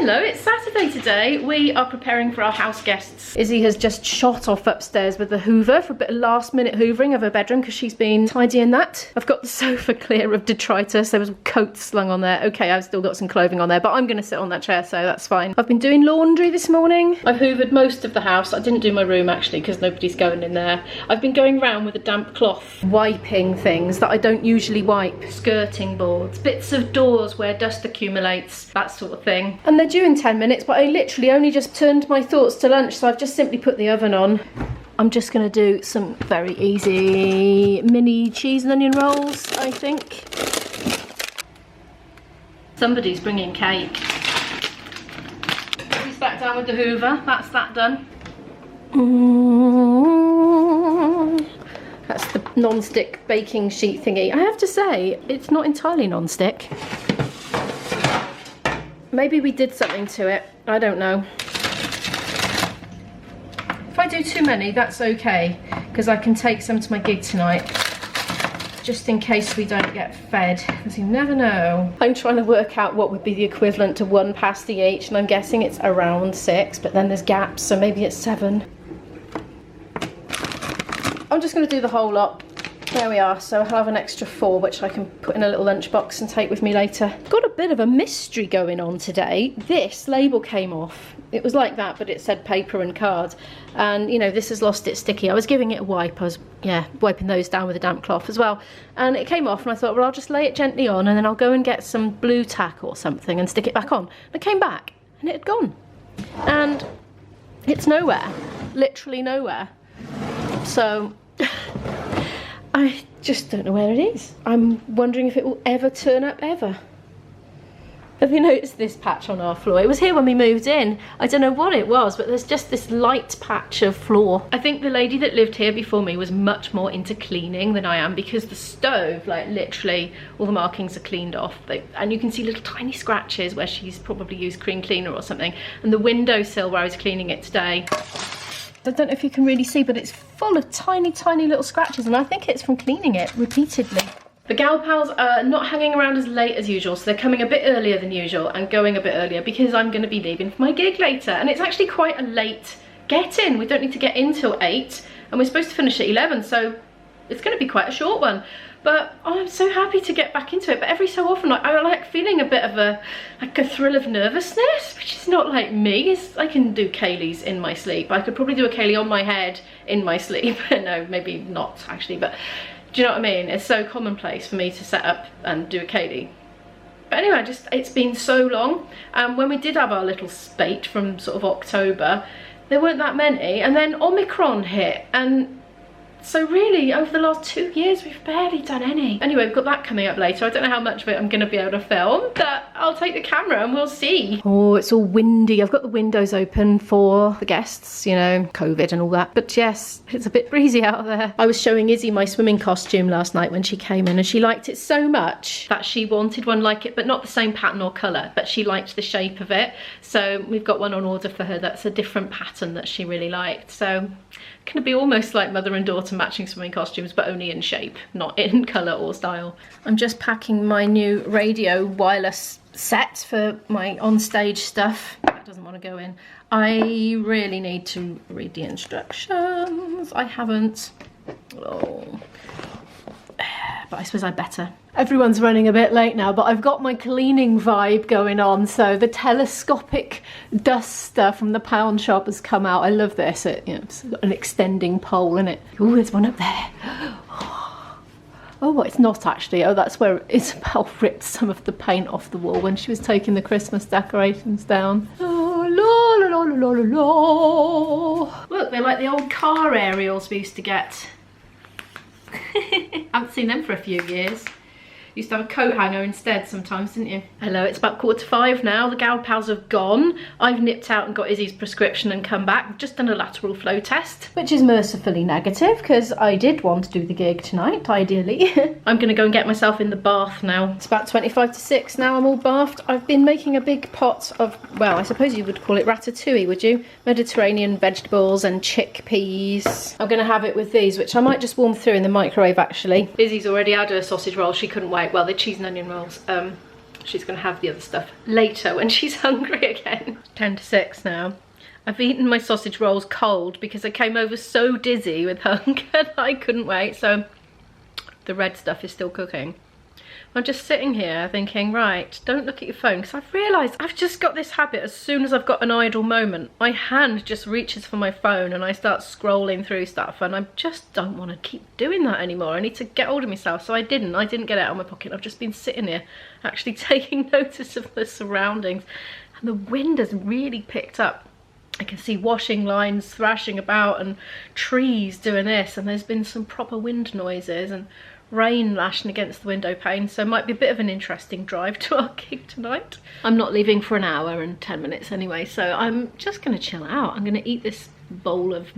Hello, it's Saturday today. We are preparing for our house guests. Izzy has just shot off upstairs with the hoover for a bit of last minute hoovering of her bedroom because she's been tidying that. I've got the sofa clear of detritus. There was coats slung on there. Okay, I've still got some clothing on there, but I'm going to sit on that chair, so that's fine. I've been doing laundry this morning. I've hoovered most of the house. I didn't do my room actually because nobody's going in there. I've been going around with a damp cloth, wiping things that I don't usually wipe. Skirting boards, bits of doors where dust accumulates, that sort of thing. And they're due in 10 minutes, but I literally only just turned my thoughts to lunch, so I've just simply put the oven on. I'm just going to do some very easy mini cheese and onion rolls, I think. Somebody's bringing cake. He's back down with the hoover. That's that done. That's the non-stick baking sheet thingy. I have to say, it's not entirely non-stick. Maybe we did something to it, I don't know. If I do too many, that's okay, because I can take some to my gig tonight, just in case we don't get fed, because you never know. I'm trying to work out what would be the equivalent to 1 pasty each, and I'm guessing it's around 6, but then there's gaps, so maybe it's 7. I'm just going to do the whole lot. There we are, so I'll have an extra 4 which I can put in a little lunchbox and take with me later. Got a bit of a mystery going on today. This label came off. It was like that, but it said paper and card. And you know, this has lost its sticky. I was giving it a wipe. I was, wiping those down with a damp cloth as well. And it came off and I thought, well, I'll just lay it gently on and then I'll go and get some blue tack or something and stick it back on. And it came back and it had gone. And it's nowhere, literally nowhere. So, I just don't know where it is. I'm wondering if it will ever turn up ever. Have you noticed this patch on our floor? It was here when we moved in. I don't know what it was, but there's just this light patch of floor. I think the lady that lived here before me was much more into cleaning than I am, because the stove, like literally all the markings are cleaned off. And you can see little tiny scratches where she's probably used cream cleaner or something. And the windowsill where I was cleaning it today, I don't know if you can really see, but it's full of tiny, tiny little scratches, and I think it's from cleaning it repeatedly. The gal-palz are not hanging around as late as usual, so they're coming a bit earlier than usual and going a bit earlier because I'm going to be leaving for my gig later, and it's actually quite a late get-in. We don't need to get in till 8, and we're supposed to finish at 11, so it's going to be quite a short one. But I'm so happy to get back into it. But every so often, I like feeling a bit of a thrill of nervousness, which is not like me. I can do Kayleys in my sleep. I could probably do a Kaylee on my head in my sleep. No, maybe not actually, but do you know what I mean? It's so commonplace for me to set up and do a Kaylee. But anyway, it's been so long. When we did have our little spate from sort of October, there weren't that many, and then Omicron hit, and so really, over the last 2 years, we've barely done any. Anyway, we've got that coming up later. I don't know how much of it I'm going to be able to film, but I'll take the camera and we'll see. Oh, it's all windy. I've got the windows open for the guests, you know, COVID and all that. But yes, it's a bit breezy out there. I was showing Izzy my swimming costume last night when she came in, and she liked it so much that she wanted one like it, but not the same pattern or colour, but she liked the shape of it. So we've got one on order for her that's a different pattern that she really liked. So it's going to be almost like mother and daughter matching swimming costumes, but only in shape, not in colour or style. I'm just packing my new radio wireless set for my onstage stuff. That doesn't want to go in. I really need to read the instructions. I haven't. Oh. But I suppose I better. Everyone's running a bit late now, but I've got my cleaning vibe going on. So the telescopic duster from the pound shop has come out. I love this. It's an extending pole, isn't it? Oh, there's one up there. Oh, it's not actually. Oh, that's where Isabel ripped some of the paint off the wall when she was taking the Christmas decorations down. Oh, la la la la la la. Look, they're like the old car aerials we used to get. Haven't seen them for a few years. Used to have a coat hanger instead sometimes, didn't you? Hello, it's about 4:45 now. The gal-palz have gone. I've nipped out and got Izzy's prescription and come back. I've just done a lateral flow test, which is mercifully negative because I did want to do the gig tonight, ideally. I'm going to go and get myself in the bath now. It's about 25 to 6 now. I'm all bathed. I've been making a big pot of, well, I suppose you would call it ratatouille, would you? Mediterranean vegetables and chickpeas. I'm going to have it with these, which I might just warm through in the microwave, actually. Izzy's already had her sausage roll. She couldn't wait. Well, the cheese and onion rolls. She's going to have the other stuff later when she's hungry again. 10 to 6 now. I've eaten my sausage rolls cold because I came over so dizzy with hunger that I couldn't wait. So the red stuff is still cooking. I'm just sitting here thinking, right, don't look at your phone, because I've realised I've just got this habit. As soon as I've got an idle moment, my hand just reaches for my phone and I start scrolling through stuff, and I just don't want to keep doing that anymore. I need to get hold of myself. So I didn't get it out of my pocket. I've just been sitting here actually taking notice of the surroundings, and the wind has really picked up. I can see washing lines thrashing about and trees doing this, and there's been some proper wind noises and rain lashing against the window pane, so it might be a bit of an interesting drive to our gig tonight. I'm not leaving for an hour and 10 minutes anyway, so I'm just going to chill out. I'm going to eat this bowl of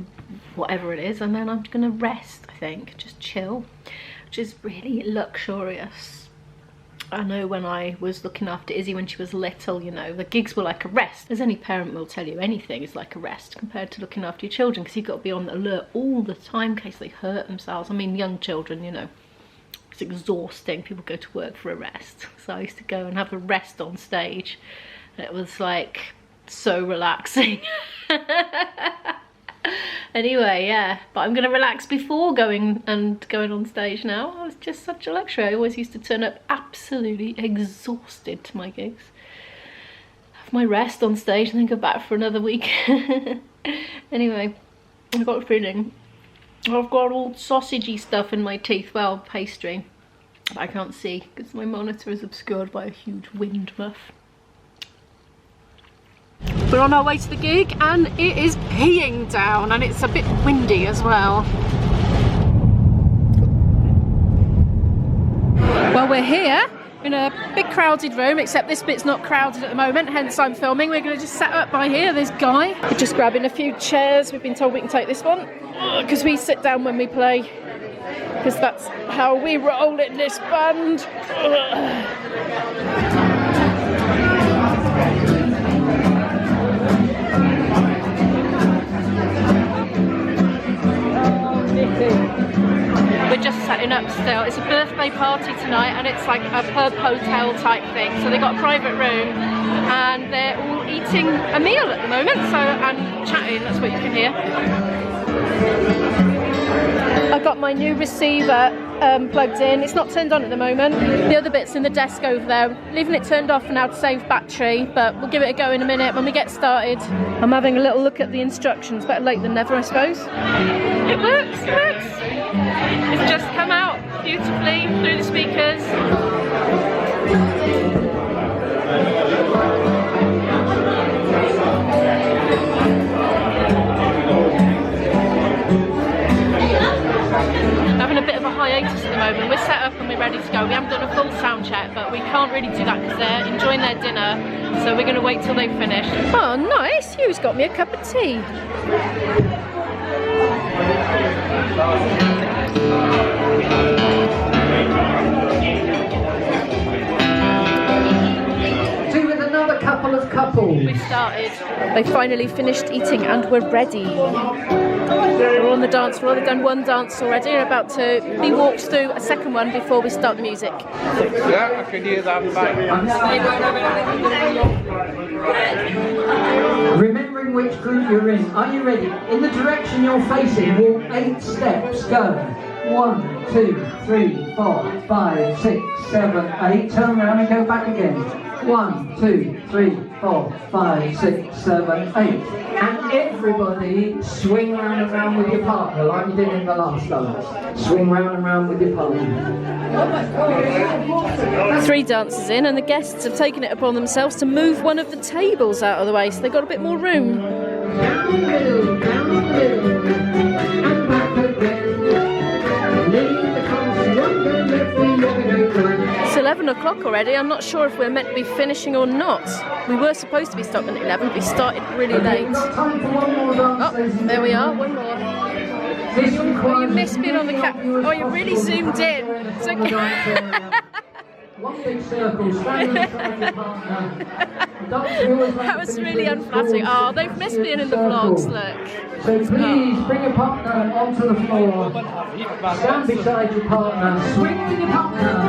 whatever it is, and then I'm going to rest, I think, just chill, which is really luxurious. I know when I was looking after Izzy when she was little, you know, the gigs were like a rest. As any parent will tell you, anything is like a rest compared to looking after your children, because you've got to be on the alert all the time in case they hurt themselves. I mean, young children, you know. It's exhausting. People go to work for a rest. So I used to go and have a rest on stage. And it was like so relaxing. Anyway, yeah. But I'm going to relax before going on stage now. I was just such a luxury. I always used to turn up absolutely exhausted to my gigs. Have my rest on stage and then go back for another week. Anyway, I've got a feeling I've got all sausagey stuff in my teeth, well, pastry. I can't see because my monitor is obscured by a huge wind muff. We're on our way to the gig and it is peeing down, and it's a bit windy as well. Well, we're here in a big crowded room, except this bit's not crowded at the moment, hence I'm filming. We're going to just set up by here. There's Guy. We're just grabbing a few chairs. We've been told we can take this one because we sit down when we play, because that's how we roll in this band. We're just setting up still. It's a birthday party tonight, and it's like a pub hotel type thing. So they've got a private room and they're all eating a meal at the moment, so, and chatting, that's what you can hear. I got my new receiver plugged in. It's not turned on at the moment. The other bit's in the desk over there. Leaving it turned off for now to save battery, but we'll give it a go in a minute when we get started. I'm having a little look at the instructions. Better late than never, I suppose. It works, it works. It's just come out beautifully through the speakers. Having a bit of a hiatus at the moment. We're set up and we're ready to go. We haven't done a full sound check, but we can't really do that because they're enjoying their dinner, so we're going to wait till they finish. Oh, nice. Hugh's got me a cup of tea. Do with another couple of couples. We've started. They finally finished eating and we're ready. We're on the dance floor. They've done one dance already. We're about to be walked through a second one before we start the music. Yeah, I can hear that back. Remembering which group you're in. Are you ready? In the direction you're facing, walk 8 steps. Go. 1, 2, 3, 4, 5, 6, 7, 8. Turn around and go back again. 1, 2, 3, 4, 5, 6, 7, 8. And everybody swing round and round with your partner like you did in the last dance. Swing round and round with your partner. 3 dancers in, and the guests have taken it upon themselves to move one of the tables out of the way, so they've got a bit more room. Down the middle, down the middle, and back again. Leave the cross, one go left, we never go right. It's 11 o'clock already. I'm not sure if we're meant to be finishing or not. We were supposed to be stopping at 11, but we started really late. Oh, there we are, one more. Oh, you missed being on the camera. Oh, you really zoomed in. It's okay. One big circle, stand beside your partner. That was really unflattering. Oh, they've missed being in the vlogs, look. So please bring your partner onto the floor. Stand beside your partner. Swing with your partner.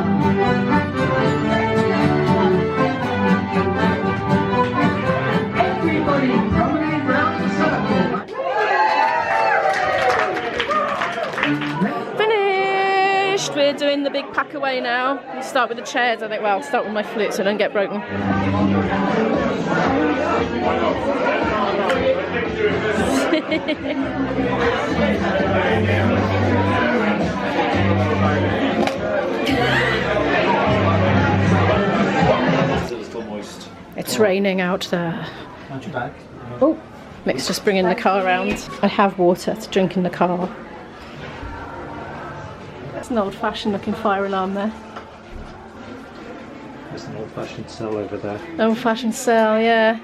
Everybody promenade round the circle. Finished! We're doing the big pack away now. We'll start with the chairs, I think. Well, I'll start with my flute so I don't get broken. It's raining out there. Oh, Mick's just bringing the car around. I have water to drink in the car. That's an old-fashioned looking fire alarm there. There's an old-fashioned cell over there. Old-fashioned cell, yeah.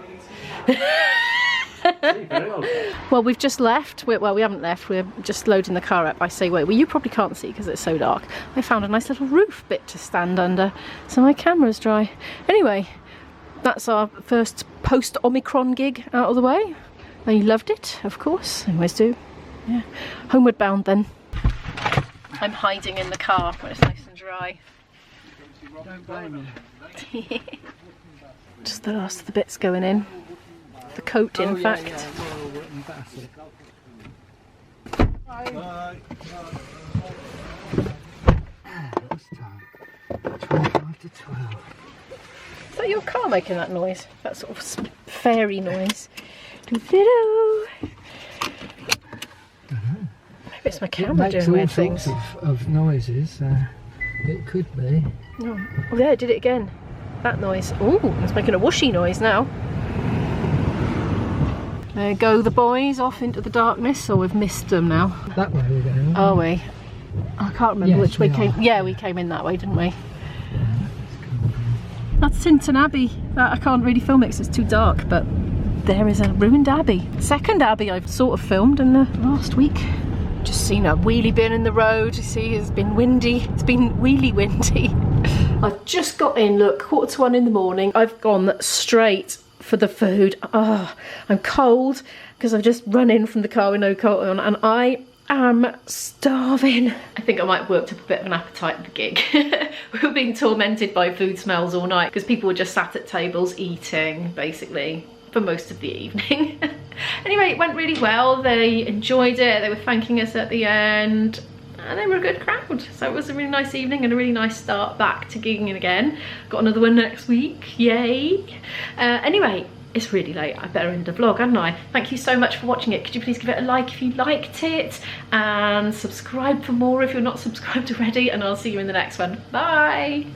Well, we've just left. Well, we haven't left. We're just loading the car up. I say, wait, well, you probably can't see because it's so dark. I found a nice little roof bit to stand under, so my camera's dry. Anyway, that's our first post-Omicron gig out of the way. They loved it, of course. They always do. Yeah. Homeward bound then. I'm hiding in the car when it's nice and dry. Don't blame me. Just the last of the bits going in. The coat, in fact. Bye. What's time? 25 to 12. Is that your car making that noise? That sort of fairy noise. Doo-doo-doo. Maybe it's my camera doing weird things. Of noises. It could be. Oh, yeah, it did it again. That noise. Ooh, it's making a whooshy noise now. There go the boys off into the darkness, or we've missed them now. That way we're going. Are we? I can't remember which way we came. are. Yeah, we came in that way, didn't we? That's Tinton Abbey. I can't really film it because it's too dark, but there is a ruined abbey. Second abbey I've sort of filmed in the last week. Just seen a wheelie bin in the road. You see, it's been windy. It's been wheelie windy. I've just got in, look, 1:45 in the morning. I've gone straight for the food. Oh, I'm cold because I've just run in from the car with no coat on, and I am starving. I think I might have worked up a bit of an appetite at the gig. We were being tormented by food smells all night because people were just sat at tables eating, basically, for most of the evening. Anyway, it went really well. They enjoyed it. They were thanking us at the end. And they were a good crowd. So it was a really nice evening and a really nice start back to gigging again. Got another one next week. Yay. Anyway, it's really late. I better end the vlog, hadn't I? Thank you so much for watching it. Could you please give it a like if you liked it? And subscribe for more if you're not subscribed already. And I'll see you in the next one. Bye.